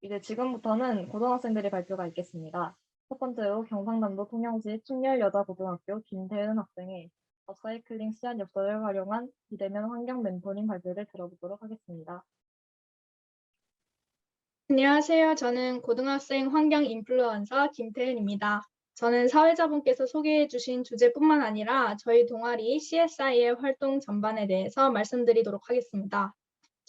이제 지금부터는 고등학생들의 발표가 있겠습니다. 첫 번째로 경상남도 통영시 충렬여자고등학교 김태은 학생의 업사이클링 씨앗 엽서를 활용한 비대면 환경 멘토링 발표를 들어보도록 하겠습니다. 안녕하세요. 저는 고등학생 환경 인플루언서 김태은입니다. 저는 사회자분께서 소개해 주신 주제뿐만 아니라 저희 동아리 CSI의 활동 전반에 대해서 말씀드리도록 하겠습니다.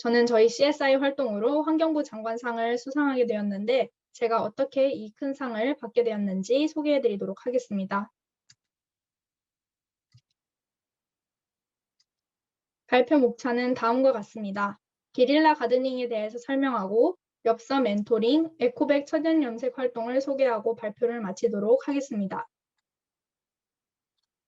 저는 저희 CSI 활동으로 환경부 장관상을 수상하게 되었는데 제가 어떻게 이 큰 상을 받게 되었는지 소개해 드리도록 하겠습니다. 발표 목차는 다음과 같습니다. 게릴라 가드닝에 대해서 설명하고 엽서 멘토링, 에코백 천연염색 활동을 소개하고 발표를 마치도록 하겠습니다.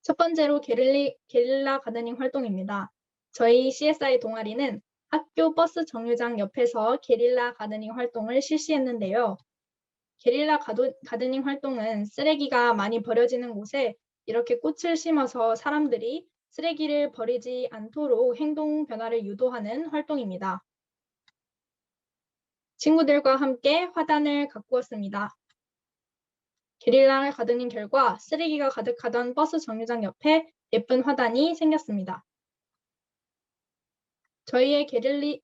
첫 번째로 게릴라 가드닝 활동입니다. 저희 CSI 동아리는 학교 버스 정류장 옆에서 게릴라 가드닝 활동을 실시했는데요. 게릴라 가드닝 활동은 쓰레기가 많이 버려지는 곳에 이렇게 꽃을 심어서 사람들이 쓰레기를 버리지 않도록 행동 변화를 유도하는 활동입니다. 친구들과 함께 화단을 가꾸었습니다. 게릴라 가드닝 결과 쓰레기가 가득하던 버스 정류장 옆에 예쁜 화단이 생겼습니다. 저희의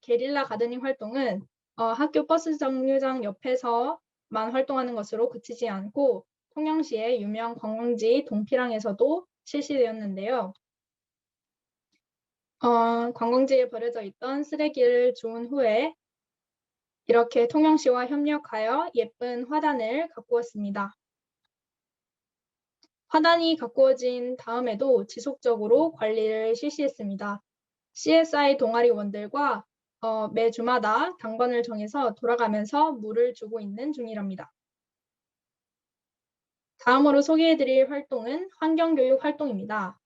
게릴라 가드닝 활동은 학교 버스 정류장 옆에서만 활동하는 것으로 그치지 않고 통영시의 유명 관광지 동피랑에서도 실시되었는데요. 관광지에 버려져 있던 쓰레기를 주운 후에 이렇게 통영시와 협력하여 예쁜 화단을 가꾸었습니다. 화단이 가꾸어진 다음에도 지속적으로 관리를 실시했습니다. CSI 동아리원들과 매 주마다 당번을 정해서 돌아가면서 물을 주고 있는 중이랍니다. 다음으로 소개해드릴 활동은 환경교육 활동입니다.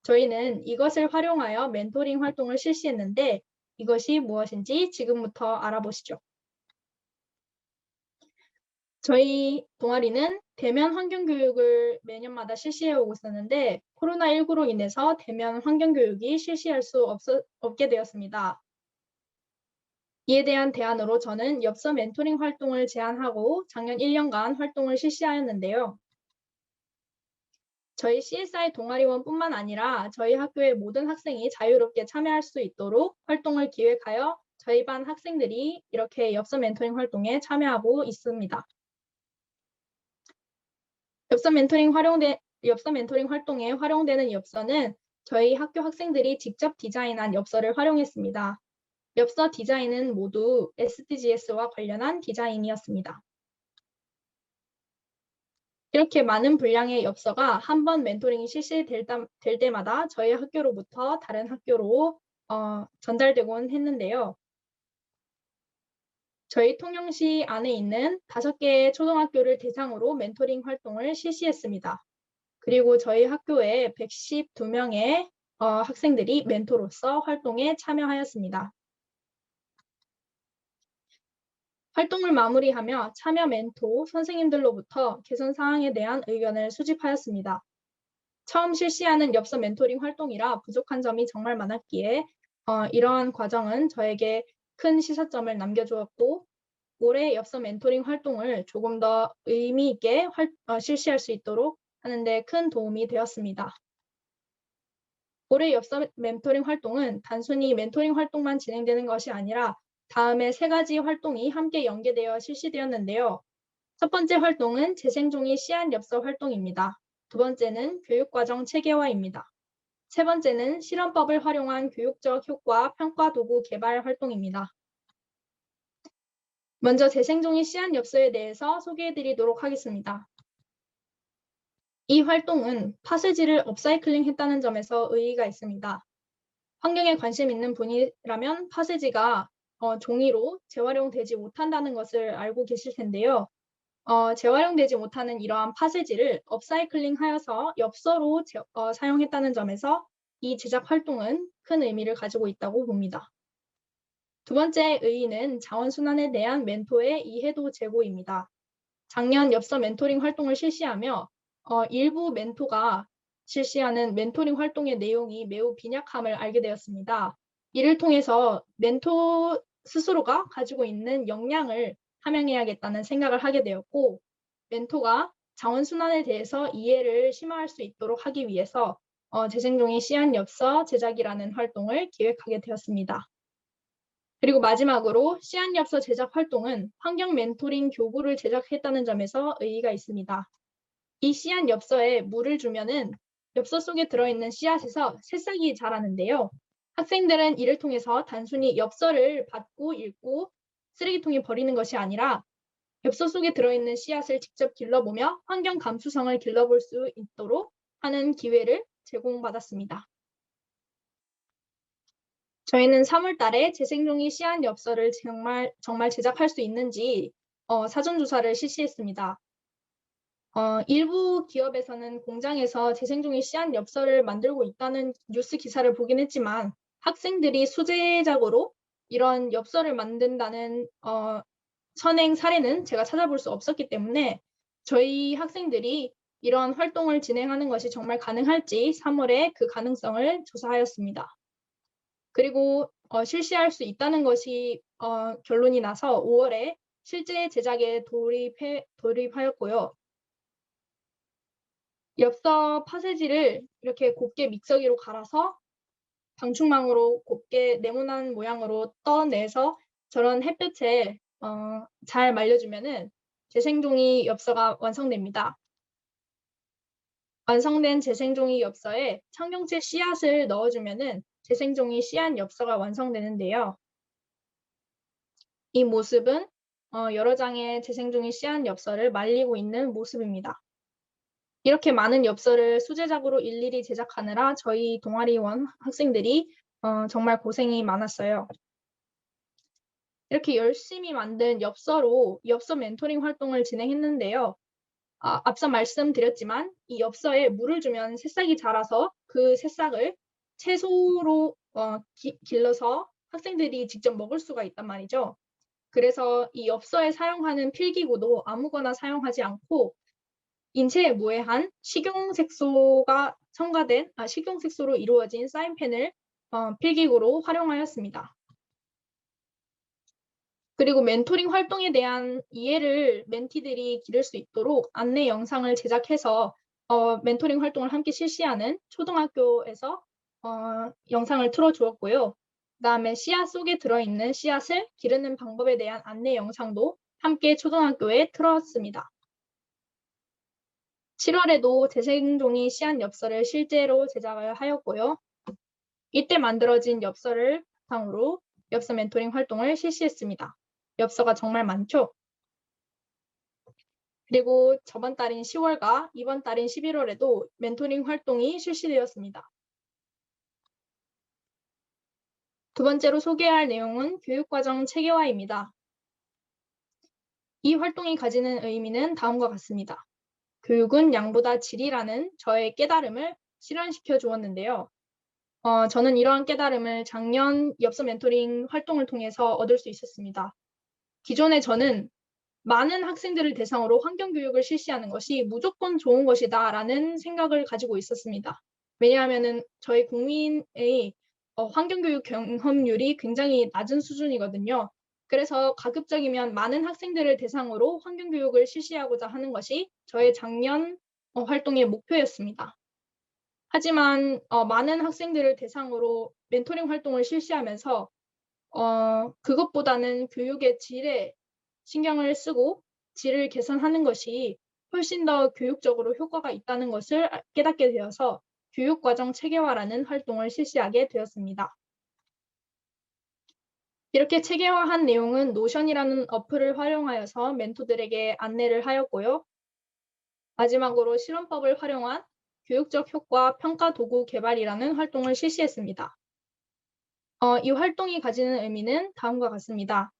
저희는 이것을 활용하여 멘토링 활동을 실시했는데 이것이 무엇인지 지금부터 알아보시죠. 저희 동아리는 대면 환경교육을 매년마다 실시해오고 있었는데 코로나19로 인해서 대면 환경교육이 실시할 수 없게 되었습니다. 이에 대한 대안으로 저는 엽서 멘토링 활동을 제안하고 작년 1년간 활동을 실시하였는데요. 저희 CSI 동아리원뿐만 아니라 저희 학교의 모든 학생이 자유롭게 참여할 수 있도록 활동을 기획하여 저희 반 학생들이 이렇게 엽서 멘토링 활동에 참여하고 있습니다. 엽서 멘토링 활동에 활용되는 엽서는 저희 학교 학생들이 직접 디자인한 엽서를 활용했습니다. 엽서 디자인은 모두 SDGs와 관련한 디자인이었습니다. 이렇게 많은 분량의 엽서가 한 번 멘토링이 실시될 때마다 저희 학교로부터 다른 학교로 전달되곤 했는데요. 저희 통영시 안에 있는 5개의 초등학교를 대상으로 멘토링 활동을 실시했습니다. 그리고 저희 학교에 112명의 학생들이 멘토로서 활동에 참여하였습니다. 활동을 마무리하며 참여 멘토 선생님들로부터 개선 사항에 대한 의견을 수집하였습니다. 처음 실시하는 엽서 멘토링 활동이라 부족한 점이 정말 많았기에 이러한 과정은 저에게 큰 시사점을 남겨주었고 올해 엽서 멘토링 활동을 조금 더 의미 있게 실시할 수 있도록 하는 데 큰 도움이 되었습니다. 올해 엽서 멘토링 활동은 단순히 멘토링 활동만 진행되는 것이 아니라 다음에 3가지 활동이 함께 연계되어 실시되었는데요. 첫 번째 활동은 재생종이 씨앗 엽서 활동입니다. 두 번째는 교육과정 체계화입니다. 세 번째는 실험법을 활용한 교육적 효과 평가 도구 개발 활동입니다. 먼저 재생종이 씨앗 엽서에 대해서 소개해드리도록 하겠습니다. 이 활동은 파쇄지를 업사이클링 했다는 점에서 의의가 있습니다. 환경에 관심 있는 분이라면 파쇄지가 종이로 재활용되지 못한다는 것을 알고 계실 텐데요. 재활용되지 못하는 이러한 파쇄지를 업사이클링 하여서 엽서로 사용했다는 점에서 이 제작 활동은 큰 의미를 가지고 있다고 봅니다. 두 번째 의의는 자원순환에 대한 멘토의 이해도 제고입니다. 작년 엽서 멘토링 활동을 실시하며 일부 멘토가 실시하는 멘토링 활동의 내용이 매우 빈약함을 알게 되었습니다. 이를 통해서 멘토 스스로가 가지고 있는 역량을 함양해야겠다는 생각을 하게 되었고, 멘토가 자원순환에 대해서 이해를 심화할 수 있도록 하기 위해서 재생종이 씨앗엽서 제작이라는 활동을 기획하게 되었습니다. 그리고 마지막으로 씨앗엽서 제작 활동은 환경 멘토링 교구를 제작했다는 점에서 의의가 있습니다. 이 씨앗엽서에 물을 주면은 엽서 속에 들어있는 씨앗에서 새싹이 자라는데요. 학생들은 이를 통해서 단순히 엽서를 받고 읽고 쓰레기통에 버리는 것이 아니라 엽서 속에 들어있는 씨앗을 직접 길러보며 환경 감수성을 길러볼 수 있도록 하는 기회를 제공받았습니다. 저희는 3월 달에 재생종이 씨앗 엽서를 정말 제작할 수 있는지 사전조사를 실시했습니다. 일부 기업에서는 공장에서 재생종이 씨앗 엽서를 만들고 있다는 뉴스 기사를 보긴 했지만 학생들이 수제작으로 이런 엽서를 만든다는 선행 사례는 제가 찾아볼 수 없었기 때문에 저희 학생들이 이런 활동을 진행하는 것이 정말 가능할지 3월에 그 가능성을 조사하였습니다. 그리고 실시할 수 있다는 것이 결론이 나서 5월에 실제 제작에 돌입하였고요. 엽서 파쇄지를 이렇게 곱게 믹서기로 갈아서 방충망으로 곱게 네모난 모양으로 떠내서 저런 햇볕에 잘 말려주면은 재생종이 엽서가 완성됩니다. 완성된 재생종이 엽서에 청경채 씨앗을 넣어주면은 재생종이 씨앗 엽서가 완성되는데요. 이 모습은 여러 장의 재생종이 씨앗 엽서를 말리고 있는 모습입니다. 이렇게 많은 엽서를 수제작으로 일일이 제작하느라 저희 동아리원 학생들이 정말 고생이 많았어요. 이렇게 열심히 만든 엽서로 엽서 멘토링 활동을 진행했는데요. 앞서 말씀드렸지만 이 엽서에 물을 주면 새싹이 자라서 그 새싹을 채소로 길러서 학생들이 직접 먹을 수가 있단 말이죠. 그래서 이 엽서에 사용하는 필기구도 아무거나 사용하지 않고 인체에 무해한 식용색소가 첨가된 식용색소로 이루어진 사인펜을 필기구로 활용하였습니다. 그리고 멘토링 활동에 대한 이해를 멘티들이 기를 수 있도록 안내 영상을 제작해서 멘토링 활동을 함께 실시하는 초등학교에서 영상을 틀어주었고요. 그다음에 씨앗 속에 들어있는 씨앗을 기르는 방법에 대한 안내 영상도 함께 초등학교에 틀었습니다. 7월에도 재생종이 씨앗 엽서를 실제로 제작을 하였고요. 이때 만들어진 엽서를 바탕으로 엽서 멘토링 활동을 실시했습니다. 엽서가 정말 많죠? 그리고 저번 달인 10월과 이번 달인 11월에도 멘토링 활동이 실시되었습니다. 두 번째로 소개할 내용은 교육과정 체계화입니다. 이 활동이 가지는 의미는 다음과 같습니다. 교육은 양보다 질이라는 저의 깨달음을 실현시켜 주었는데요. 저는 이러한 깨달음을 작년 엽서 멘토링 활동을 통해서 얻을 수 있었습니다. 기존에 저는 많은 학생들을 대상으로 환경교육을 실시하는 것이 무조건 좋은 것이다라는 생각을 가지고 있었습니다. 왜냐하면 저희 국민의 환경교육 경험률이 굉장히 낮은 수준이거든요. 그래서 가급적이면 많은 학생들을 대상으로 환경교육을 실시하고자 하는 것이 저의 작년 활동의 목표였습니다. 하지만 많은 학생들을 대상으로 멘토링 활동을 실시하면서 그것보다는 교육의 질에 신경을 쓰고 질을 개선하는 것이 훨씬 더 교육적으로 효과가 있다는 것을 깨닫게 되어서 교육과정 체계화라는 활동을 실시하게 되었습니다. 이렇게 체계화한 내용은 노션이라는 어플을 활용하여서 멘토들에게 안내를 하였고요. 마지막으로 실험법을 활용한 교육적 효과 평가 도구 개발이라는 활동을 실시했습니다. 이 활동이 가지는 의미는 다음과 같습니다.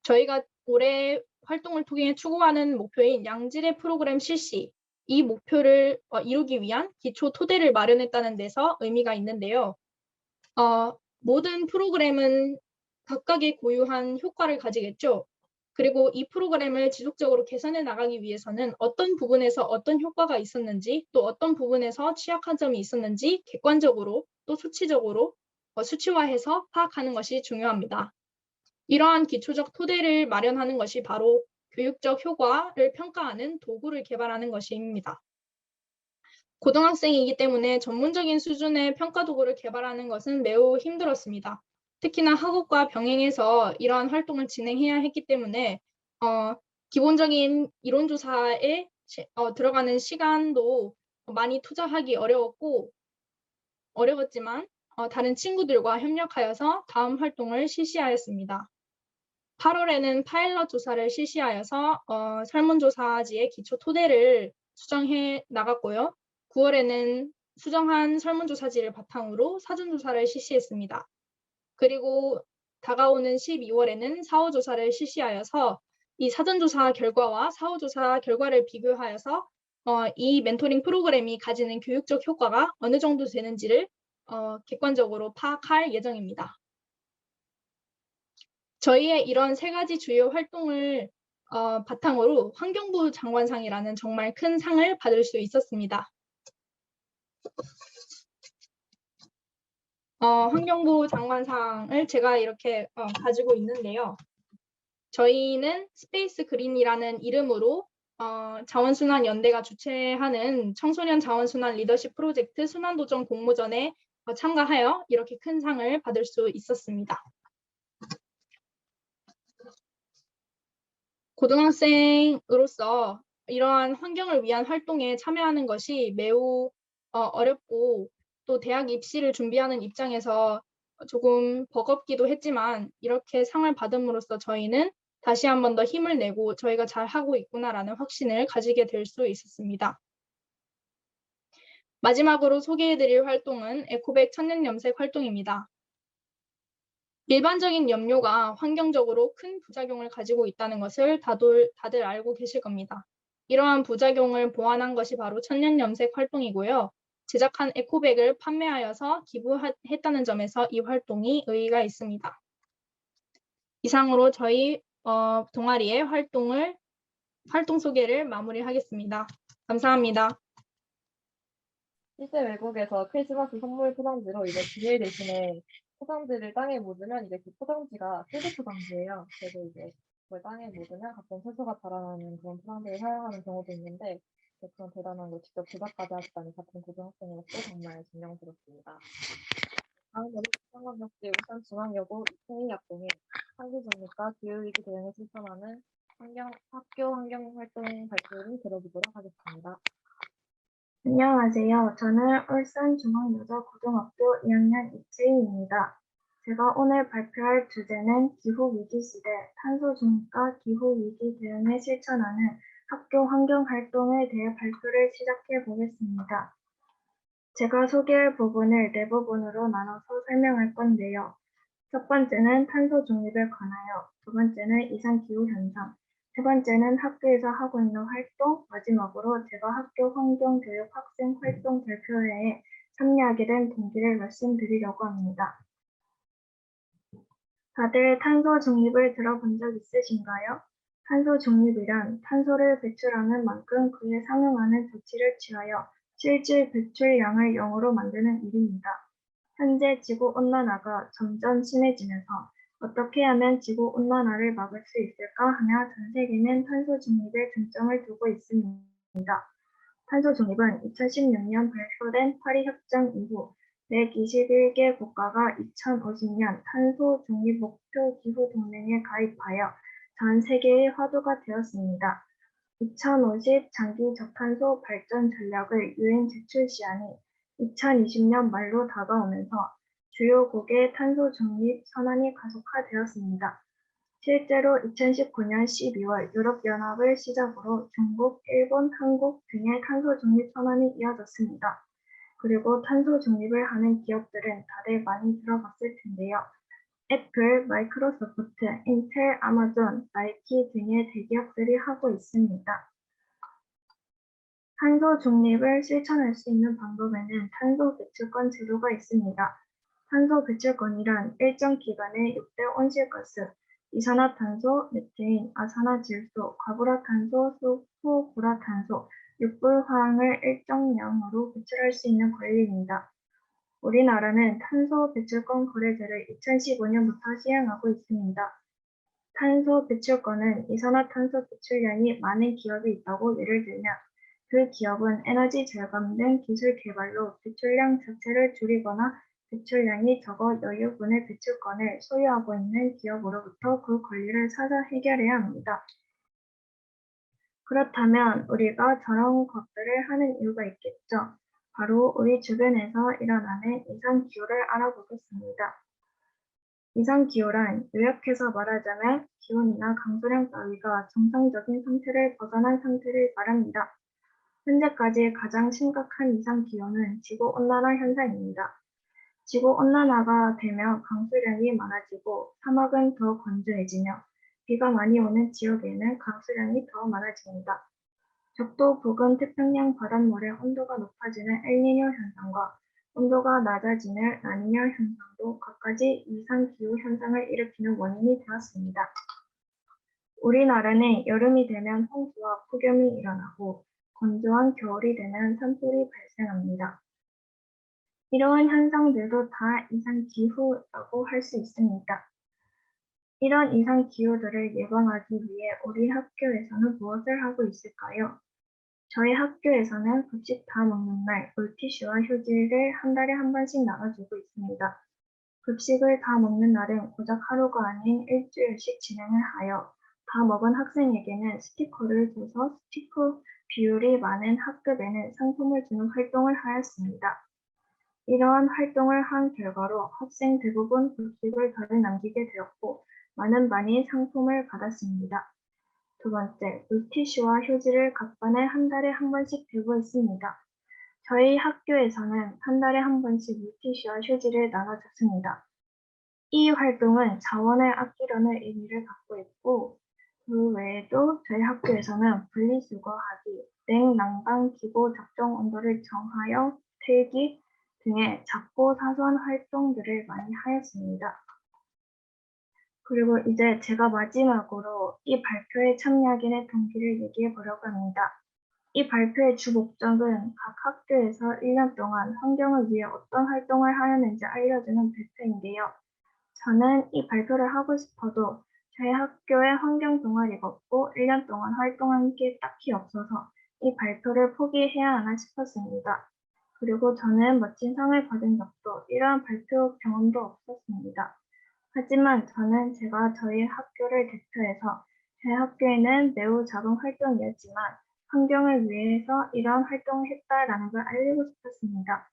저희가 올해 활동을 통해 추구하는 목표인 양질의 프로그램 실시, 이 목표를 이루기 위한 기초 토대를 마련했다는 데서 의미가 있는데요. 모든 프로그램은 각각의 고유한 효과를 가지겠죠. 그리고 이 프로그램을 지속적으로 개선해 나가기 위해서는 어떤 부분에서 어떤 효과가 있었는지 또 어떤 부분에서 취약한 점이 있었는지 객관적으로 또 수치적으로 수치화해서 파악하는 것이 중요합니다. 이러한 기초적 토대를 마련하는 것이 바로 교육적 효과를 평가하는 도구를 개발하는 것입니다. 고등학생이기 때문에 전문적인 수준의 평가 도구를 개발하는 것은 매우 힘들었습니다. 특히나 학업과 병행해서 이러한 활동을 진행해야 했기 때문에 기본적인 이론조사에 들어가는 시간도 많이 투자하기 어려웠지만 다른 친구들과 협력하여서 다음 활동을 실시하였습니다. 8월에는 파일럿 조사를 실시하여서 설문조사지의 기초 토대를 수정해 나갔고요. 9월에는 수정한 설문조사지를 바탕으로 사전조사를 실시했습니다. 그리고 다가오는 12월에는 사후조사를 실시하여서 이 사전조사 결과와 사후조사 결과를 비교하여서 이 멘토링 프로그램이 가지는 교육적 효과가 어느 정도 되는지를 객관적으로 파악할 예정입니다. 저희의 이런 세 가지 주요 활동을 바탕으로 환경부 장관상이라는 정말 큰 상을 받을 수 있었습니다. 환경부 장관상을 제가 이렇게 가지고 있는데요. 저희는 스페이스 그린이라는 이름으로 자원순환연대가 주최하는 청소년 자원순환 리더십 프로젝트 순환도전 공모전에 참가하여 이렇게 큰 상을 받을 수 있었습니다. 고등학생으로서 이러한 환경을 위한 활동에 참여하는 것이 매우 어렵고 또 대학 입시를 준비하는 입장에서 조금 버겁기도 했지만 이렇게 상을 받음으로써 저희는 다시 한 번 더 힘을 내고 저희가 잘하고 있구나라는 확신을 가지게 될 수 있었습니다. 마지막으로 소개해드릴 활동은 에코백 천년염색 활동입니다. 일반적인 염료가 환경적으로 큰 부작용을 가지고 있다는 것을 다들 알고 계실 겁니다. 이러한 부작용을 보완한 것이 바로 천년염색 활동이고요. 제작한 에코백을 판매하여서 기부했다는 점에서 이 활동이 의의가 있습니다. 이상으로 저희 동아리의 활동 소개를 마무리하겠습니다. 감사합니다. 실제 외국에서 크리스마스 선물 포장지로 이제 비닐 대신에 포장지를 땅에 묻으면 이제 그 포장지가 쓰드 포장지예요. 그래서 이제 그걸 땅에 묻으면 가끔 채소가 자라나는 그런 포장지를 사용하는 경우도 있는데 그런 대단한 걸 직접 제작까지 하셨다니 같은 고등학생으로서 정말 존경스럽습니다. 다음으로 부산광역시 울산중앙여고 이태희학생의 상시정립과 기후위기 대응에 실천하는 학교 환경활동 발표를 들어보도록 하겠습니다. 안녕하세요. 저는 울산중앙여자고등학교 2학년 이채희입니다. 제가 오늘 발표할 주제는 기후위기 시대 탄소 중립과 기후위기 대응에 실천하는 학교 환경활동에 대해 발표를 시작해 보겠습니다. 제가 소개할 부분을 네 부분으로 나눠서 설명할 건데요. 첫 번째는 탄소 중립에 관하여, 두 번째는 이상기후현상, 세 번째는 학교에서 하고 있는 활동, 마지막으로 제가 학교 환경교육 학생 활동 발표회에 참여하게 된 동기를 말씀드리려고 합니다. 다들 탄소 중립을 들어본 적 있으신가요? 탄소 중립이란 탄소를 배출하는 만큼 그에 상응하는 조치를 취하여 실질 배출량을 0으로 만드는 일입니다. 현재 지구온난화가 점점 심해지면서 어떻게 하면 지구온난화를 막을 수 있을까 하며 전 세계는 탄소 중립에 중점을 두고 있습니다. 탄소 중립은 2016년 발표된 파리협정 이후 121개 국가가 2050년 탄소 중립 목표 기후 동맹에 가입하여 전 세계의 화두가 되었습니다. 2050 장기 저탄소 발전 전략의 유엔 제출 시한이 2020년 말로 다가오면서 주요국의 탄소 중립 선언이 가속화되었습니다. 실제로 2019년 12월 유럽연합을 시작으로 중국, 일본, 한국 등의 탄소 중립 선언이 이어졌습니다. 그리고 탄소 중립을 하는 기업들은 다들 많이 들어봤을 텐데요. 애플, 마이크로소프트, 인텔, 아마존, 나이키 등의 대기업들이 하고 있습니다. 탄소 중립을 실천할 수 있는 방법에는 탄소 배출권 제도가 있습니다. 탄소 배출권이란 일정 기간에 6대 온실가스, 이산화탄소, 메테인, 아산화질소, 과불화탄소, 수소불화탄소, 육불화학을 일정량으로 배출할 수 있는 권리입니다. 우리나라는 탄소 배출권 거래제를 2015년부터 시행하고 있습니다. 탄소 배출권은 이산화탄소 배출량이 많은 기업이 있다고 예를 들면 그 기업은 에너지 절감 등 기술 개발로 배출량 자체를 줄이거나 배출량이 적어 여유분의 배출권을 소유하고 있는 기업으로부터 그 권리를 사서 해결해야 합니다. 그렇다면 우리가 저런 것들을 하는 이유가 있겠죠. 바로 우리 주변에서 일어나는 이상기후를 알아보겠습니다. 이상기후란 요약해서 말하자면 기온이나 강수량 따위가 정상적인 상태를 벗어난 상태를 말합니다. 현재까지 가장 심각한 이상기후는 지구온난화 현상입니다. 지구온난화가 되며 강수량이 많아지고 사막은 더 건조해지며 비가 많이 오는 지역에는 강수량이 더 많아집니다. 적도 부근 태평양 바닷물의 온도가 높아지는 엘니뇨 현상과 온도가 낮아지는 라니뇨 현상도 갖가지 이상기후 현상을 일으키는 원인이 되었습니다. 우리나라는 여름이 되면 홍수와 폭염이 일어나고 건조한 겨울이 되면 산불이 발생합니다. 이러한 현상들도 다 이상기후라고 할 수 있습니다. 이런 이상기후들을 예방하기 위해 우리 학교에서는 무엇을 하고 있을까요? 저희 학교에서는 급식 다 먹는 날 물티슈와 휴지를 한 달에 한 번씩 나눠주고 있습니다. 급식을 다 먹는 날은 고작 하루가 아닌 일주일씩 진행을 하여 다 먹은 학생에게는 스티커를 줘서 스티커 비율이 많은 학급에는 상품을 주는 활동을 하였습니다. 이러한 활동을 한 결과로 학생 대부분 급식을 덜 남기게 되었고 많은 반이 상품을 받았습니다. 두 번째, 물티슈와 휴지를 각 반에 한 달에 한 번씩 들고 있습니다. 저희 학교에서는 한 달에 한 번씩 물티슈와 휴지를 나눠줬습니다. 이 활동은 자원을 아끼려는 의미를 갖고 있고 그 외에도 저희 학교에서는 분리수거하기, 냉난방 기구 적정 온도를 정하여 틀기 등의 작고 사소한 활동들을 많이 하였습니다. 그리고 이제 제가 마지막으로 이 발표에 참여하게 된 동기를 얘기해 보려고 합니다. 이 발표의 주 목적은 각 학교에서 1년 동안 환경을 위해 어떤 활동을 하였는지 알려주는 발표인데요. 저는 이 발표를 하고 싶어도 저희 학교에 환경 동아리가 없고 1년 동안 활동한 게 딱히 없어서 이 발표를 포기해야 하나 싶었습니다. 그리고 저는 멋진 상을 받은 적도 이러한 발표 경험도 없었습니다. 하지만 저는 제가 저희 학교를 대표해서 저희 학교에는 매우 작은 활동이었지만 환경을 위해서 이러한 활동을 했다라는 걸 알리고 싶었습니다.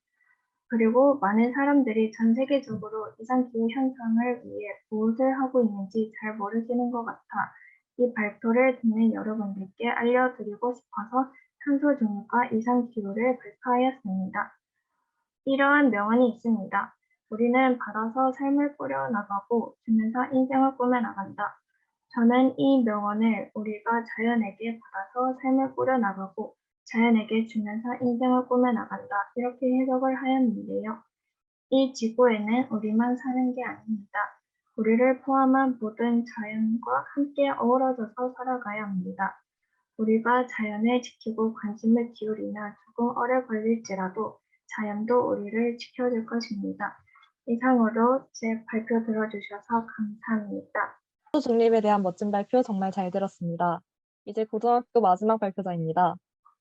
그리고 많은 사람들이 전 세계적으로 이상기후 현상을 위해 무엇을 하고 있는지 잘 모르시는 것 같아 이 발표를 듣는 여러분들께 알려드리고 싶어서 탄소 중립과 이상기후를 발표하였습니다. 이러한 명언이 있습니다. 우리는 받아서 삶을 꾸려나가고 주면서 인생을 꾸며나간다. 저는 이 명언을 우리가 자연에게 받아서 삶을 꾸려나가고 자연에게 주면서 인생을 꾸며나간다. 이렇게 해석을 하였는데요. 이 지구에는 우리만 사는 게 아닙니다. 우리를 포함한 모든 자연과 함께 어우러져서 살아가야 합니다. 우리가 자연을 지키고 관심을 기울이면 조금 오래 걸릴지라도 자연도 우리를 지켜줄 것입니다. 이상으로 제 발표 들어주셔서 감사합니다. 탄소 중립에 대한 멋진 발표 정말 잘 들었습니다. 이제 고등학교 마지막 발표자입니다.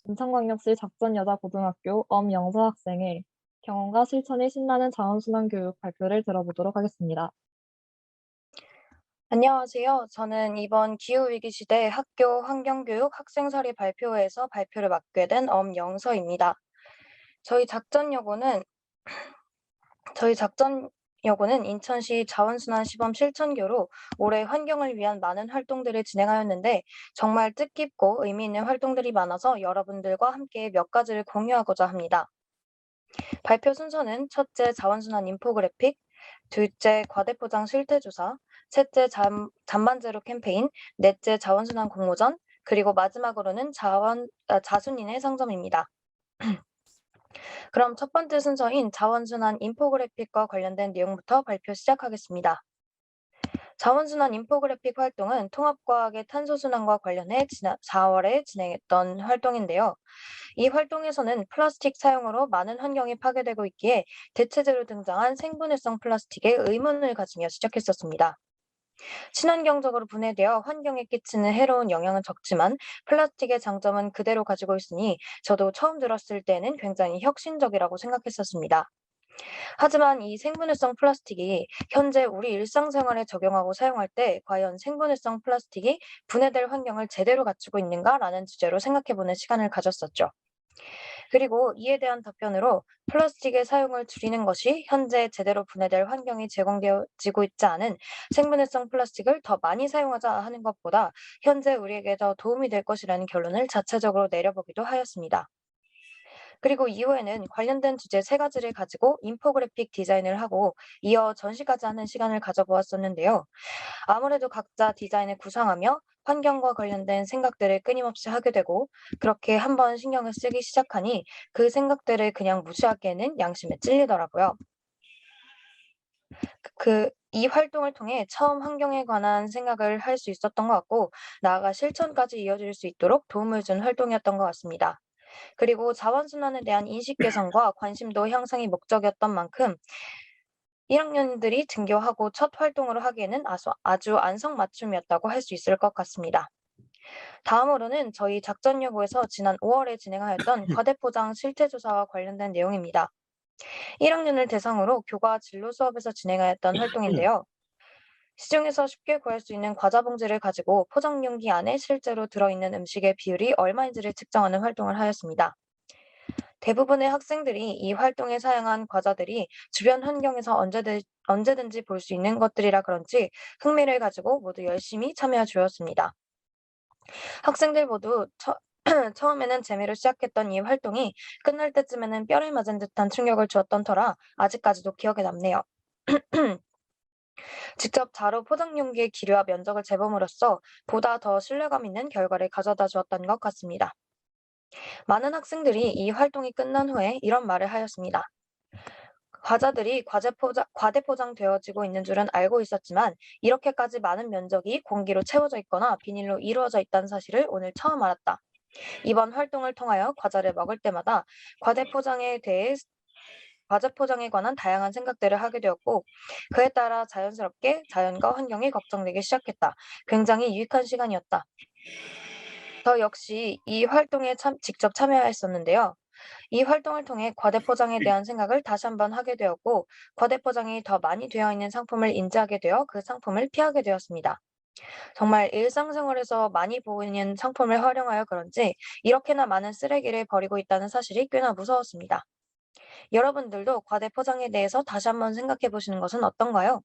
인천광역시 작전여자고등학교 엄영서 학생의 경험과 실천이 신나는 자원순환 교육 발표를 들어보도록 하겠습니다. 안녕하세요. 저는 이번 기후위기 시대 학교 환경교육 학생사례 발표회에서 발표를 맡게 된 엄영서입니다. 저희 작전여고는 인천시 자원순환 시범 실천교로 올해 환경을 위한 많은 활동들을 진행하였는데 정말 뜻깊고 의미 있는 활동들이 많아서 여러분들과 함께 몇 가지를 공유하고자 합니다. 발표 순서는 첫째 자원순환 인포그래픽, 둘째 과대포장 실태조사, 셋째 잠만제로 캠페인, 넷째 자원순환 공모전, 그리고 마지막으로는 자순인의 상점입니다. 그럼 첫 번째 순서인 자원순환 인포그래픽과 관련된 내용부터 발표 시작하겠습니다. 자원순환 인포그래픽 활동은 통합과학의 탄소순환과 관련해 지난 4월에 진행했던 활동인데요. 이 활동에서는 플라스틱 사용으로 많은 환경이 파괴되고 있기에 대체제로 등장한 생분해성 플라스틱에 의문을 가지며 시작했었습니다. 친환경적으로 분해되어 환경에 끼치는 해로운 영향은 적지만 플라스틱의 장점은 그대로 가지고 있으니 저도 처음 들었을 때는 굉장히 혁신적이라고 생각했었습니다. 하지만 이 생분해성 플라스틱이 현재 우리 일상생활에 적용하고 사용할 때 과연 생분해성 플라스틱이 분해될 환경을 제대로 갖추고 있는가라는 주제로 생각해보는 시간을 가졌었죠. 그리고 이에 대한 답변으로 플라스틱의 사용을 줄이는 것이 현재 제대로 분해될 환경이 제공되어지고 있지 않은 생분해성 플라스틱을 더 많이 사용하자 하는 것보다 현재 우리에게 더 도움이 될 것이라는 결론을 자체적으로 내려보기도 하였습니다. 그리고 이후에는 관련된 주제 3가지를 가지고 인포그래픽 디자인을 하고 이어 전시까지 하는 시간을 가져보았었는데요. 아무래도 각자 디자인을 구상하며 환경과 관련된 생각들을 끊임없이 하게 되고 그렇게 한번 신경을 쓰기 시작하니 그 생각들을 그냥 무시하기에는 양심에 찔리더라고요. 이 활동을 통해 처음 환경에 관한 생각을 할 수 있었던 것 같고 나아가 실천까지 이어질 수 있도록 도움을 준 활동이었던 것 같습니다. 그리고 자원순환에 대한 인식 개선과 관심도 향상이 목적이었던 만큼 1학년들이 등교하고 첫 활동으로 하기에는 아주 안성맞춤이었다고 할 수 있을 것 같습니다. 다음으로는 저희 작전여고에서 지난 5월에 진행하였던 과대포장 실태조사와 관련된 내용입니다. 1학년을 대상으로 교과 진로 수업에서 진행하였던 활동인데요. 시중에서 쉽게 구할 수 있는 과자 봉지를 가지고 포장 용기 안에 실제로 들어있는 음식의 비율이 얼마인지를 측정하는 활동을 하였습니다. 대부분의 학생들이 이 활동에 사용한 과자들이 주변 환경에서 언제든지 볼 수 있는 것들이라 그런지 흥미를 가지고 모두 열심히 참여해 주었습니다. 학생들 모두 처음에는 재미로 시작했던 이 활동이 끝날 때쯤에는 뼈를 맞은 듯한 충격을 주었던 터라 아직까지도 기억에 남네요. 직접 자루 포장 용기의 길이와 면적을 재봄으로써 보다 더 신뢰감 있는 결과를 가져다 주었던 것 같습니다. 많은 학생들이 이 활동이 끝난 후에 이런 말을 하였습니다. 과자들이 과대포장되어지고 있는 줄은 알고 있었지만 이렇게까지 많은 면적이 공기로 채워져 있거나 비닐로 이루어져 있다는 사실을 오늘 처음 알았다. 이번 활동을 통하여 과자를 먹을 때마다 과대포장에 관한 다양한 생각들을 하게 되었고 그에 따라 자연스럽게 자연과 환경이 걱정되기 시작했다. 굉장히 유익한 시간이었다. 저 역시 이 활동에 직접 참여했었는데요. 이 활동을 통해 과대포장에 대한 생각을 다시 한번 하게 되었고 과대포장이 더 많이 되어 있는 상품을 인지하게 되어 그 상품을 피하게 되었습니다. 정말 일상생활에서 많이 보이는 상품을 활용하여 그런지 이렇게나 많은 쓰레기를 버리고 있다는 사실이 꽤나 무서웠습니다. 여러분들도 과대포장에 대해서 다시 한번 생각해 보시는 것은 어떤가요?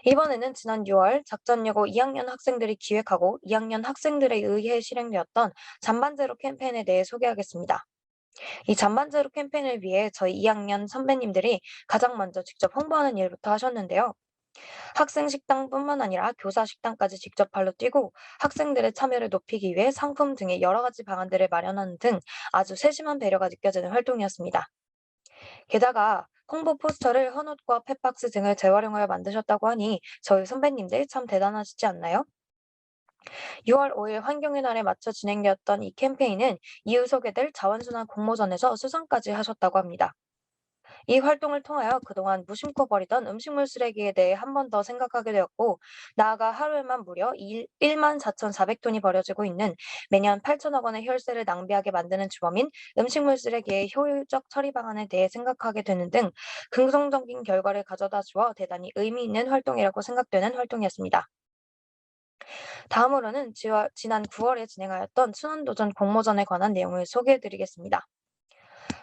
이번에는 지난 6월 작전여고 2학년 학생들이 기획하고 2학년 학생들에 의해 실행되었던 잔반제로 캠페인에 대해 소개하겠습니다. 이 잔반제로 캠페인을 위해 저희 2학년 선배님들이 가장 먼저 직접 홍보하는 일부터 하셨는데요. 학생 식당뿐만 아니라 교사 식당까지 직접 발로 뛰고 학생들의 참여를 높이기 위해 상품 등의 여러 가지 방안들을 마련하는 등 아주 세심한 배려가 느껴지는 활동이었습니다. 게다가 홍보 포스터를 헌옷과 펫박스 등을 재활용하여 만드셨다고 하니 저희 선배님들 참 대단하시지 않나요? 6월 5일 환경의 날에 맞춰 진행되었던 이 캠페인은 이후 소개될 자원순환 공모전에서 수상까지 하셨다고 합니다. 이 활동을 통하여 그동안 무심코 버리던 음식물 쓰레기에 대해 한 번 더 생각하게 되었고 나아가 하루에만 무려 14,400톤이 버려지고 있는 매년 8천억 원의 혈세를 낭비하게 만드는 주범인 음식물 쓰레기의 효율적 처리 방안에 대해 생각하게 되는 등 긍정적인 결과를 가져다 주어 대단히 의미 있는 활동이라고 생각되는 활동이었습니다. 다음으로는 지난 9월에 진행하였던 순환도전 공모전에 관한 내용을 소개해드리겠습니다.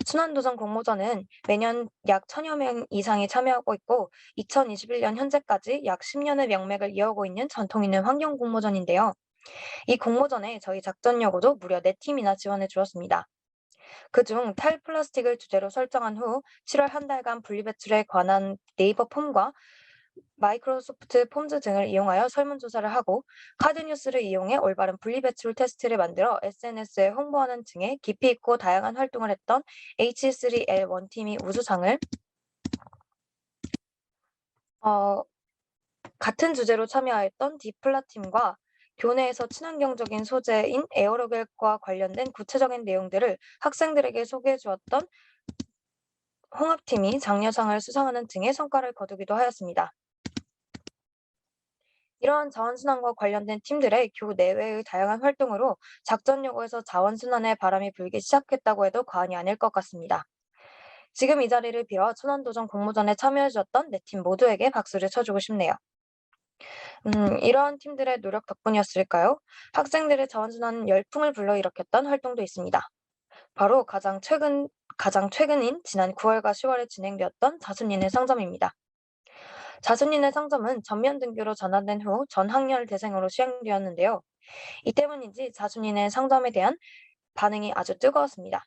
순환도전 공모전은 매년 약 1,000여 명 이상이 참여하고 있고 2021년 현재까지 약 10년의 명맥을 이어오고 있는 전통 있는 환경 공모전인데요. 이 공모전에 저희 작전여고도 무려 4팀이나 지원해 주었습니다. 그중 탈플라스틱을 주제로 설정한 후 7월 한 달간 분리배출에 관한 네이버 폼과 마이크로소프트 폼즈 등을 이용하여 설문조사를 하고 카드뉴스를 이용해 올바른 분리배출 테스트를 만들어 SNS에 홍보하는 등의 깊이 있고 다양한 활동을 했던 H3L1팀이 우수상을 같은 주제로 참여하였던 디플라팀과 교내에서 친환경적인 소재인 에어로겔과 관련된 구체적인 내용들을 학생들에게 소개해 주었던 홍합팀이 장려상을 수상하는 등의 성과를 거두기도 하였습니다. 이러한 자원순환과 관련된 팀들의 교우 내외의 다양한 활동으로 작전요구에서 자원순환의 바람이 불기 시작했다고 해도 과언이 아닐 것 같습니다. 지금 이 자리를 빌어 천안도전 공모전에 참여해주셨던 네 팀 모두에게 박수를 쳐주고 싶네요. 이러한 팀들의 노력 덕분이었을까요? 학생들의 자원순환 열풍을 불러일으켰던 활동도 있습니다. 바로 가장 최근인 지난 9월과 10월에 진행되었던 자순인의 상점입니다. 자순인의 상점은 전면 등교로 전환된 후 전 학년을 대상으로 시행되었는데요. 이 때문인지 자순인의 상점에 대한 반응이 아주 뜨거웠습니다.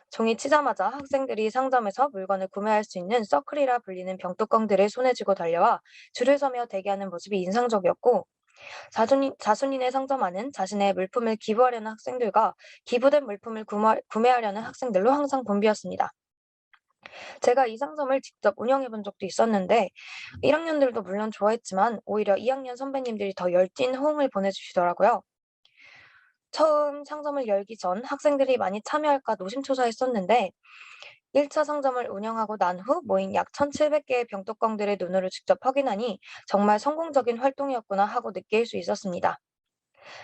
종이 치자마자 학생들이 상점에서 물건을 구매할 수 있는 서클이라 불리는 병뚜껑들을 손에 쥐고 달려와 줄을 서며 대기하는 모습이 인상적이었고, 자순인의 상점 안은 자신의 물품을 기부하려는 학생들과 기부된 물품을 구매하려는 학생들로 항상 붐비었습니다. 제가 이 상점을 직접 운영해 본 적도 있었는데 1학년들도 물론 좋아했지만 오히려 2학년 선배님들이 더 열띤 호응을 보내주시더라고요. 처음 상점을 열기 전 학생들이 많이 참여할까 노심초사했었는데 1차 상점을 운영하고 난 후 모인 약 1,700개의 병뚜껑들의 눈으로 직접 확인하니 정말 성공적인 활동이었구나 하고 느낄 수 있었습니다.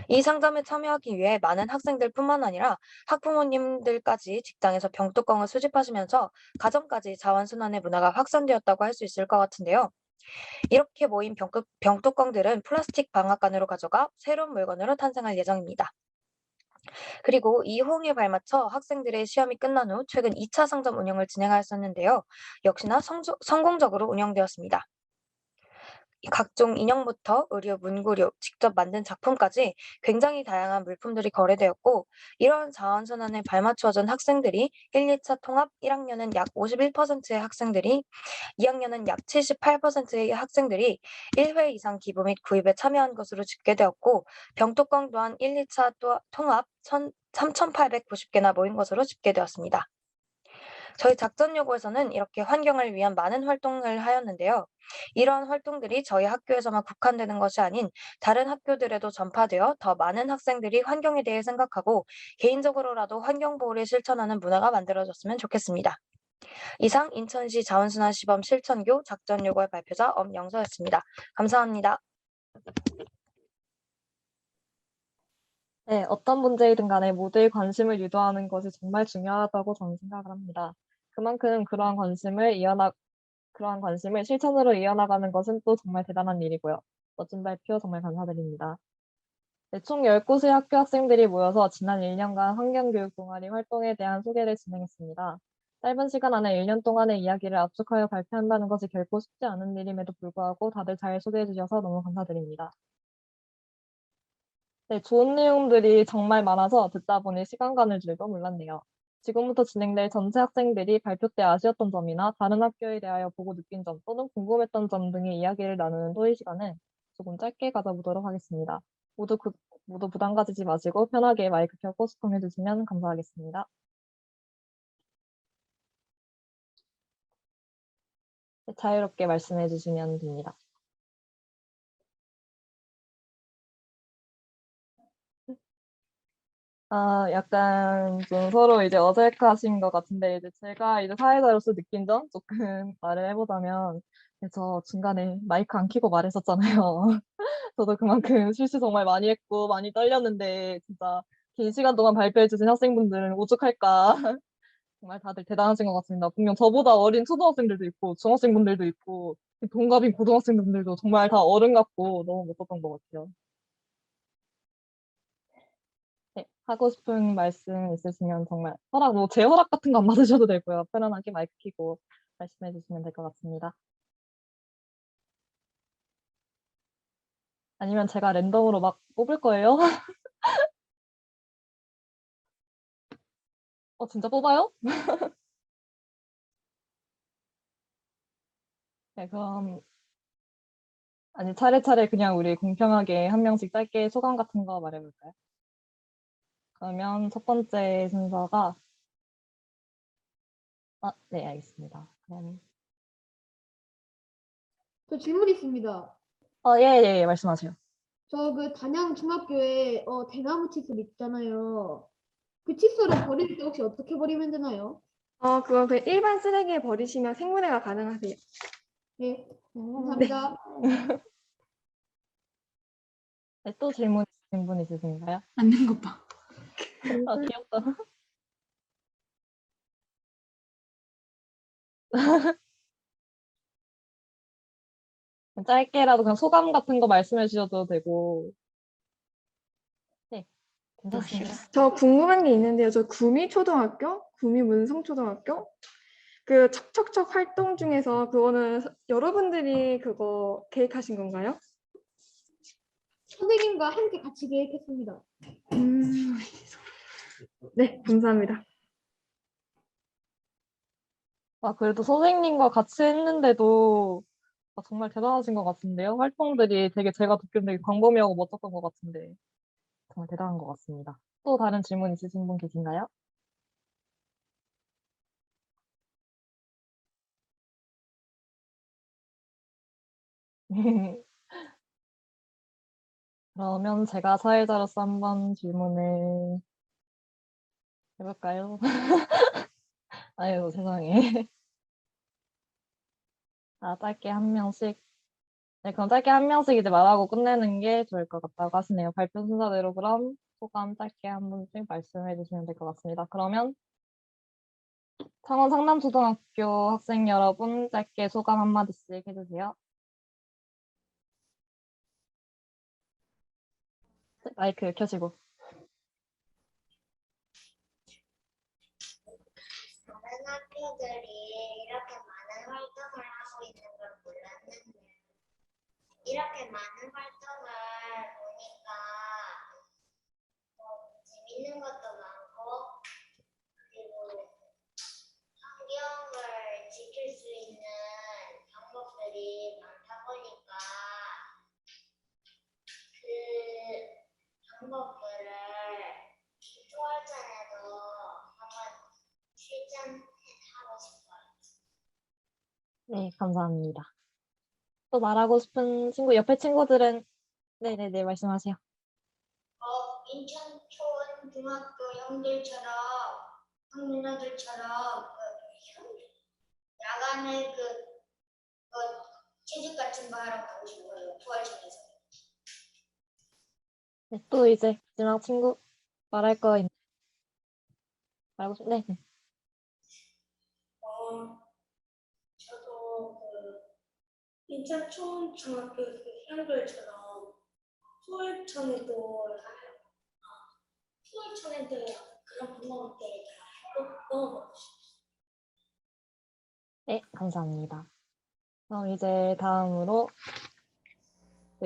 이 상점에 참여하기 위해 많은 학생들뿐만 아니라 학부모님들까지 직장에서 병뚜껑을 수집하시면서 가정까지 자원순환의 문화가 확산되었다고 할 수 있을 것 같은데요. 이렇게 모인 병뚜껑들은 플라스틱 방앗간으로 가져가 새로운 물건으로 탄생할 예정입니다. 그리고 이 호응에 발맞춰 학생들의 시험이 끝난 후 최근 2차 상점 운영을 진행하였었는데요. 역시나 성공적으로 운영되었습니다. 각종 인형부터 의류, 문구류, 직접 만든 작품까지 굉장히 다양한 물품들이 거래되었고, 이러한 자원순환에 발맞춰준 학생들이 1, 2차 통합 1학년은 약 51%의 학생들이, 2학년은 약 78%의 학생들이 1회 이상 기부 및 구입에 참여한 것으로 집계되었고, 병뚜껑 또한 1, 2차 통합 3,890개나 모인 것으로 집계되었습니다. 저희 작전요구에서는 이렇게 환경을 위한 많은 활동을 하였는데요. 이러한 활동들이 저희 학교에서만 국한되는 것이 아닌 다른 학교들에도 전파되어 더 많은 학생들이 환경에 대해 생각하고 개인적으로라도 환경보호를 실천하는 문화가 만들어졌으면 좋겠습니다. 이상 인천시 자원순환 시범 실천교 작전요구의 발표자 엄영서였습니다. 감사합니다. 네, 어떤 문제이든 간에 모두의 관심을 유도하는 것이 정말 중요하다고 저는 생각을 합니다. 그만큼 그러한 관심을 실천으로 이어나가는 것은 또 정말 대단한 일이고요. 멋진 발표 정말 감사드립니다. 네, 총 10곳의 학교 학생들이 모여서 지난 1년간 환경교육 동아리 활동에 대한 소개를 진행했습니다. 짧은 시간 안에 1년 동안의 이야기를 압축하여 발표한다는 것이 결코 쉽지 않은 일임에도 불구하고 다들 잘 소개해 주셔서 너무 감사드립니다. 네, 좋은 내용들이 정말 많아서 듣다 보니 시간 가는 줄도 몰랐네요. 지금부터 진행될 전체 학생들이 발표 때 아쉬웠던 점이나 다른 학교에 대하여 보고 느낀 점 또는 궁금했던 점 등의 이야기를 나누는 토의 시간은 조금 짧게 가져보도록 하겠습니다. 모두 부담 가지지 마시고 편하게 마이크 켜고 소통해 주시면 감사하겠습니다. 네, 자유롭게 말씀해 주시면 됩니다. 약간 좀 서로 이제 어색하신 것 같은데, 이제 제가 이제 사회자로서 느낀 점 조금 말을 해보자면, 저 중간에 마이크 안 켜고 말했었잖아요. 저도 그만큼 실수 정말 많이 했고, 많이 떨렸는데, 진짜 긴 시간 동안 발표해주신 학생분들은 오죽할까. 정말 다들 대단하신 것 같습니다. 분명 저보다 어린 초등학생들도 있고, 중학생분들도 있고, 동갑인 고등학생분들도 정말 다 어른 같고, 너무 멋졌던 것 같아요. 네, 하고 싶은 말씀 있으시면 정말 제 허락 같은 거 안 받으셔도 되고요. 편안하게 마이크 켜고 말씀해 주시면 될 것 같습니다. 아니면 제가 랜덤으로 막 뽑을 거예요? 진짜 뽑아요? 네, 그럼 아니 차례차례 그냥 우리 공평하게 한 명씩 짧게 소감 같은 거 말해볼까요? 그러면 첫 번째 순서가 네, 알겠습니다. 그럼 저 질문 있습니다. 예, 말씀하세요. 저 그 단양 중학교에 대나무 칫솔 있잖아요. 그 칫솔은 버릴 때 혹시 어떻게 버리면 되나요? 그건 그 일반 쓰레기에 버리시면 생분해가 가능하세요. 네, 감사합니다. 네, 또 질문 있으신 분 있으신가요? 앉는 것 봐. 아, 귀엽다. 짧게라도 그냥 소감 같은 거 말씀해 주셔도 되고. 네, 괜찮습니다. 저 궁금한 게 있는데요. 저 구미 초등학교, 구미 문성 초등학교 그 척척척 활동 중에서 그거는 여러분들이 그거 계획하신 건가요? 선생님과 함께 같이 계획했습니다. 네, 감사합니다. 아, 그래도 선생님과 같이 했는데도 정말 대단하신 것 같은데요. 활동들이 되게 제가 듣기엔 되게 광범위하고 멋졌던 것 같은데 정말 대단한 것 같습니다. 또 다른 질문 있으신 분 계신가요? 그러면 제가 사회자로서 한번 질문을 해볼까요? 아유, 세상에. 짧게 한 명씩. 네, 그럼 짧게 한 명씩 이제 말하고 끝내는 게 좋을 것 같다고 하시네요. 발표 순서대로 그럼 소감 짧게 한 분씩 말씀해 주시면 될 것 같습니다. 그러면 창원 상남초등학교 학생 여러분 짧게 소감 한마디씩 해주세요. 마이크 켜시고. 다른 학교들이 이렇게 많은 활동을 하고 있는 걸 몰랐는데 이렇게 많은 활동을 보니까 재밌는 것도 많고 그리고 환경을 지킬 수 있는 방법들이 많다 보니까 그 방법들을 기초할 전에도 한번 실천하고 싶어요. 네, 감사합니다. 또 말하고 싶은 친구, 옆에 친구들은 네네네 말씀하세요. 인천 초원중학교 형들처럼 누나들처럼 야간에 체육 같은 거 하러 가고 싶어요. 부활청에서. 네, 또 이제 마지막 친구 말할 거 있나요? 말하고 싶 네. 저도 인천 초원중학교 형들처럼 부활청에도 부활청에도 그런 부모님들이 다 넣어보고 싶어요. 네, 감사합니다. 그럼 이제 다음으로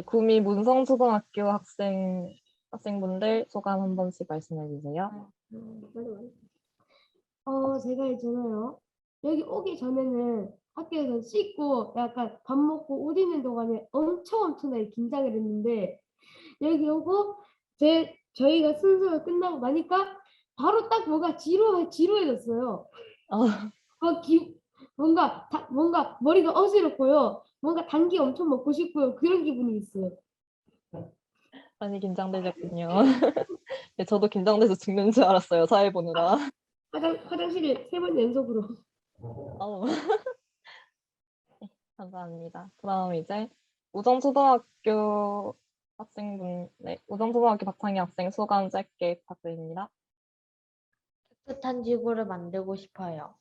구미 문성초등학교 학생분들 소감 한 번씩 말씀해 주세요. 제가 있잖아요. 여기 오기 전에는 학교에서 씻고 약간 밥 먹고 옷 입는 동안에 엄청나게 긴장을 했는데 여기 오고 저희가 순서가 끝나고 나니까 바로 딱 뭐가 지루해졌어요. 뭔가 머리가 어지럽고요. 뭔가 단 게 엄청 먹고 싶고요. 그런 기분이 있어요. 많이 긴장되셨군요. 네, 저도 긴장돼서 죽는 줄 알았어요. 사회 보느라. 화장실에 3번 연속으로. 아우. 네, 감사합니다. 그럼 이제 우정초등학교 학생분, 네, 우정초등학교 박창희 학생 소감 짧게 부탁드립니다. 깨끗한 지구를 만들고 싶어요.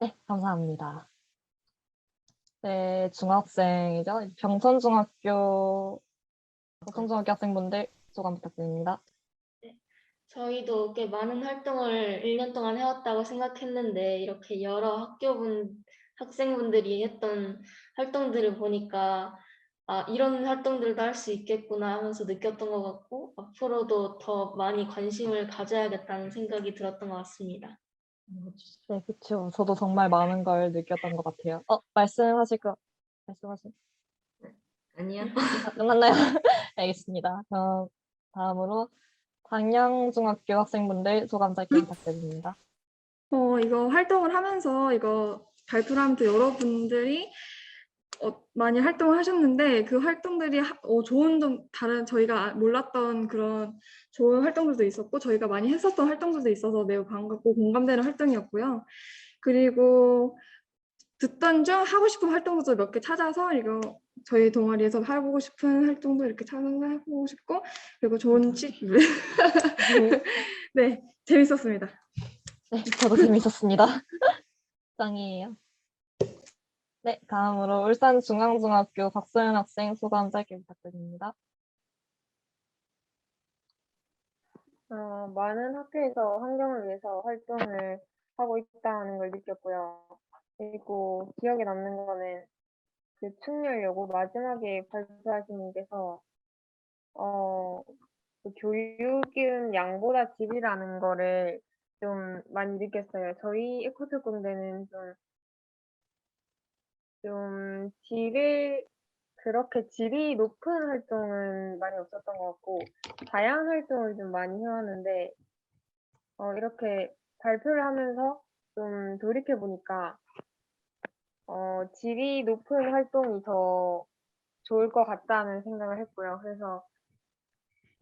네, 감사합니다. 네, 중학생이죠. 병천중학교 학생분들 소감 부탁드립니다. 저희도 꽤 많은 활동을 1년 동안 해왔다고 생각했는데 이렇게 여러 학생분들이 했던 활동들을 보니까 이런 활동들도 할 수 있겠구나 하면서 느꼈던 것 같고 앞으로도 더 많이 관심을 가져야겠다는 생각이 들었던 것 같습니다. 네, 그렇죠. 저도 정말 많은 걸 느꼈던 것 같아요. 말씀하실. 아니요. 끝났나요? 알겠습니다. 그럼 다음으로 당양중학교 학생분들 소감 짧게 부탁드립니다. 이거 활동을 하면서 이거 발표를 하면서 여러분들이 많이 활동을 하셨는데 그 활동들이 좋은 점, 다른 저희가 몰랐던 그런 좋은 활동들도 있었고 저희가 많이 했었던 활동들도 있어서 매우 반갑고 공감되는 활동이었고요. 그리고 듣던 중 하고 싶은 활동도 몇 개 찾아서 이거 저희 동아리에서 해보고 싶은 활동도 이렇게 찾아서 해보고 싶고, 그리고 좋은 네, 재밌었습니다. 네, 저도 재밌었습니다. 짱이에요. 네, 다음으로 울산중앙중학교 박소연 학생 소감 짧게 부탁드립니다. 많은 학교에서 환경을 위해서 활동을 하고 있다는 걸 느꼈고요. 그리고 기억에 남는 거는 그 충렬여고 마지막에 발표하신 분께서 그 교육은 양보다 질이라는 거를 좀 많이 느꼈어요. 저희 에코특공대는 좀 그렇게 질이 높은 활동은 많이 없었던 것 같고, 다양한 활동을 좀 많이 해왔는데, 이렇게 발표를 하면서 좀 돌이켜보니까, 질이 높은 활동이 더 좋을 것 같다는 생각을 했고요. 그래서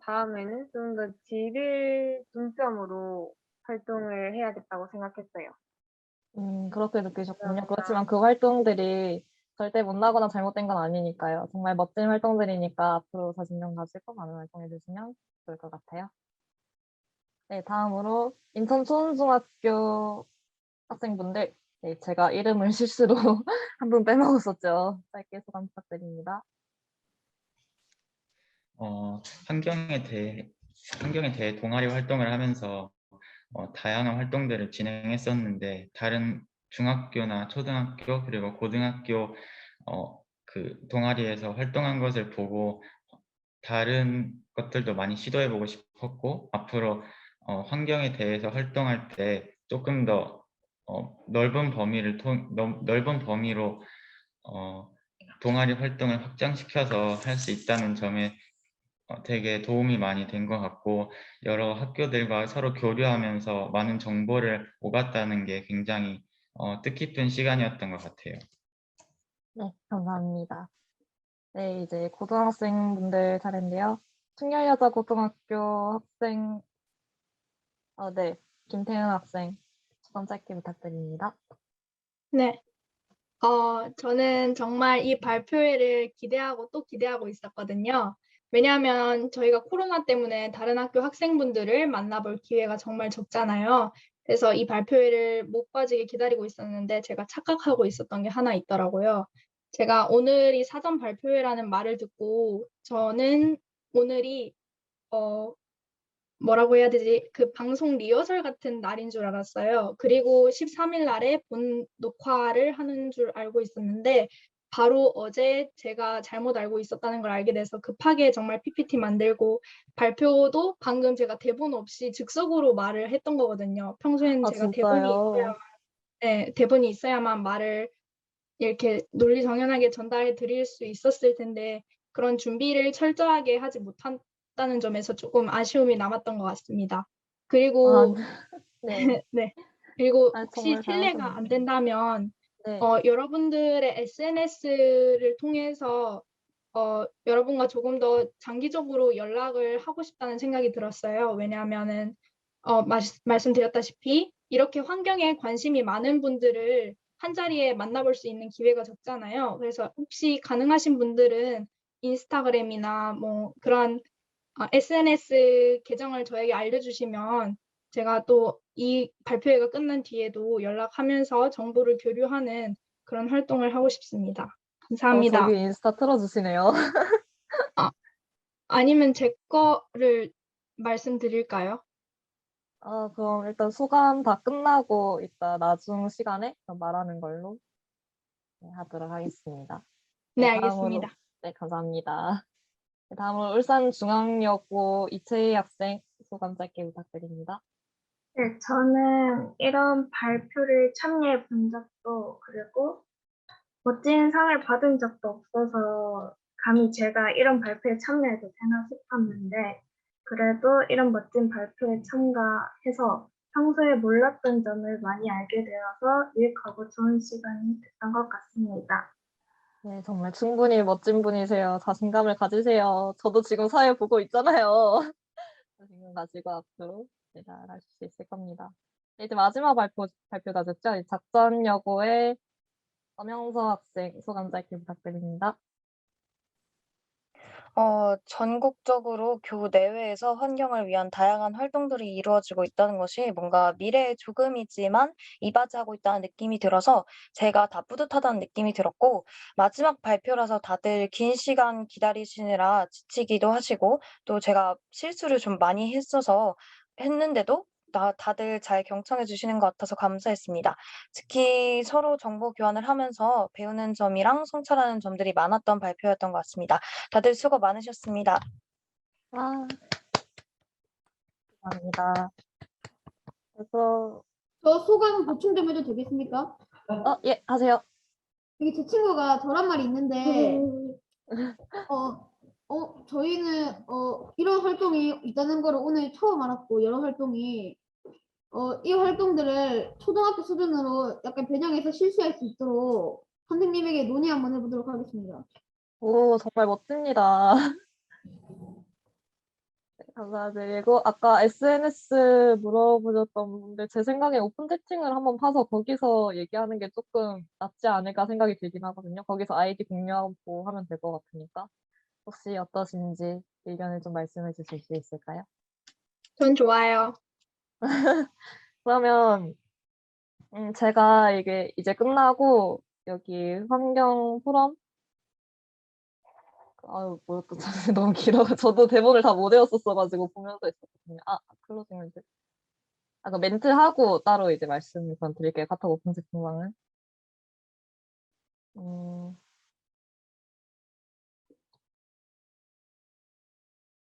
다음에는 좀 더 질을 중점으로 활동을 해야겠다고 생각했어요. 그렇게 느끼셨군요. 감사합니다. 그렇지만 그 활동들이 절대 못나거나 잘못된 건 아니니까요. 정말 멋진 활동들이니까 앞으로 자신감 가지고 많은 활동해 주시면 좋을 것 같아요. 네, 다음으로 인천 초원중학교 학생분들, 네, 제가 이름을 실수로 한 분 빼먹었었죠. 짧게 소감 부탁드립니다. 환경에 대해 동아리 활동을 하면서 다양한 활동들을 진행했었는데, 다른 중학교나 초등학교 그리고 고등학교 그 동아리에서 활동한 것을 보고 다른 것들도 많이 시도해보고 싶었고, 앞으로 환경에 대해서 활동할 때 조금 더 넓은 범위로 동아리 활동을 확장시켜서 할 수 있다는 점에 되게 도움이 많이 된 것 같고, 여러 학교들과 서로 교류하면서 많은 정보를 오갔다는 게 굉장히 뜻깊은 시간이었던 것 같아요. 네, 감사합니다. 네, 이제 고등학생분들 차례인데요. 충렬여자고등학교 학생, 네, 김태은 학생, 소감 짧게 부탁드립니다. 네. 저는 정말 이 발표회를 기대하고 또 기대하고 있었거든요. 왜냐하면 저희가 코로나 때문에 다른 학교 학생분들을 만나볼 기회가 정말 적잖아요. 그래서 이 발표회를 못 빠지게 기다리고 있었는데 제가 착각하고 있었던 게 하나 있더라고요. 제가 오늘이 사전 발표회라는 말을 듣고 저는 오늘이 뭐라고 해야 되지? 그 방송 리허설 같은 날인 줄 알았어요. 그리고 13일 날에 본 녹화를 하는 줄 알고 있었는데 바로 어제 제가 잘못 알고 있었다는 걸 알게 돼서 급하게 정말 PPT 만들고 발표도 방금 제가 대본 없이 즉석으로 말을 했던 거거든요. 평소에는 아, 제가 진짜요? 대본이 있어야만 말을 이렇게 논리정연하게 전달해 드릴 수 있었을 텐데 그런 준비를 철저하게 하지 못했다는 점에서 조금 아쉬움이 남았던 것 같습니다. 그리고 네. 네. 그리고 아, 혹시 정말 실례가 안 잘하셨네요. 된다면 네. 여러분들의 SNS를 통해서 여러분과 조금 더 장기적으로 연락을 하고 싶다는 생각이 들었어요. 왜냐하면은 말씀드렸다시피 이렇게 환경에 관심이 많은 분들을 한자리에 만나볼 수 있는 기회가 적잖아요. 그래서 혹시 가능하신 분들은 인스타그램이나 뭐 그런 SNS 계정을 저에게 알려주시면 제가 또 이 발표회가 끝난 뒤에도 연락하면서 정보를 교류하는 그런 활동을 하고 싶습니다. 감사합니다. 저기 인스타 틀어주시네요. 아니면 제 거를 말씀드릴까요? 그럼 일단 소감 다 끝나고 이따 나중 시간에 말하는 걸로 하도록 하겠습니다. 네, 다음으로, 알겠습니다. 네, 감사합니다. 다음으로 울산중앙여고 이채희 학생 소감 짧게 부탁드립니다. 네, 저는 이런 발표를 참여해 본 적도 그리고 멋진 상을 받은 적도 없어서 감히 제가 이런 발표에 참여해도 되나 싶었는데 그래도 이런 멋진 발표에 참가해서 평소에 몰랐던 점을 많이 알게 되어서 유익하고 좋은 시간이 됐던 것 같습니다. 네, 정말 충분히 멋진 분이세요. 자신감을 가지세요. 저도 지금 사회 보고 있잖아요. 자신감 가지고 앞으로 잘할 수 있을 겁니다. 이제 마지막 발표가 됐죠? 작전여고의 엄영서 학생 소감 짧게 부탁드립니다. 전국적으로 교내외에서 환경을 위한 다양한 활동들이 이루어지고 있다는 것이 뭔가 미래의 조금이지만 이바지하고 있다는 느낌이 들어서 제가 다 뿌듯하다는 느낌이 들었고, 마지막 발표라서 다들 긴 시간 기다리시느라 지치기도 하시고, 또 제가 실수를 좀 많이 했는데도 다들 잘 경청해 주시는 것 같아서 감사했습니다. 특히 서로 정보 교환을 하면서 배우는 점이랑 성찰하는 점들이 많았던 발표였던 것 같습니다. 다들 수고 많으셨습니다. 아, 감사합니다. 그래서, 저 소감 보충 좀 해도 되겠습니까? 예, 하세요. 여기 제 친구가 저란 말이 있는데, 저희는 이런 활동이 있다는 걸 오늘 처음 알았고, 여러 활동이 이 활동들을 초등학교 수준으로 약간 변형해서 실시할 수 있도록 선생님에게 논의 한번 해보도록 하겠습니다. 오, 정말 멋집니다. 감사드리고, 아까 SNS 물어보셨던 분들, 제 생각에 오픈 채팅을 한번 파서 거기서 얘기하는 게 조금 낫지 않을까 생각이 들긴 하거든요. 거기서 아이디 공유하고 하면 될 것 같으니까. 혹시 어떠신지 의견을 좀 말씀해 주실 수 있을까요? 전 좋아요. 그러면 제가 이게 이제 끝나고 여기 환경 포럼 아유 뭐였죠? 너무 길어. 저도 대본을 다 못 외웠었어가지고 보면서 있었거든요. 클로징 멘트. 그 멘트 하고 따로 이제 말씀을 그럼 드릴게요. 카톡 오픈 채팅방은.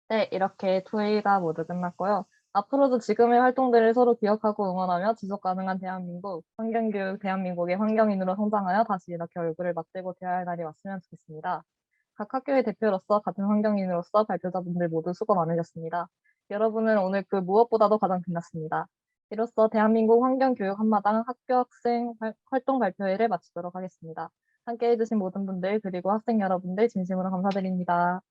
네, 이렇게 토의가 모두 끝났고요. 앞으로도 지금의 활동들을 서로 기억하고 응원하며 지속 가능한 대한민국, 환경교육 대한민국의 환경인으로 성장하여 다시 이렇게 얼굴을 맞대고 대화할 날이 왔으면 좋겠습니다. 각 학교의 대표로서 같은 환경인으로서 발표자분들 모두 수고 많으셨습니다. 여러분은 오늘 그 무엇보다도 가장 빛났습니다. 이로써 대한민국 환경교육 한마당 학교 학생 활동 발표회를 마치도록 하겠습니다. 함께 해주신 모든 분들 그리고 학생 여러분들 진심으로 감사드립니다.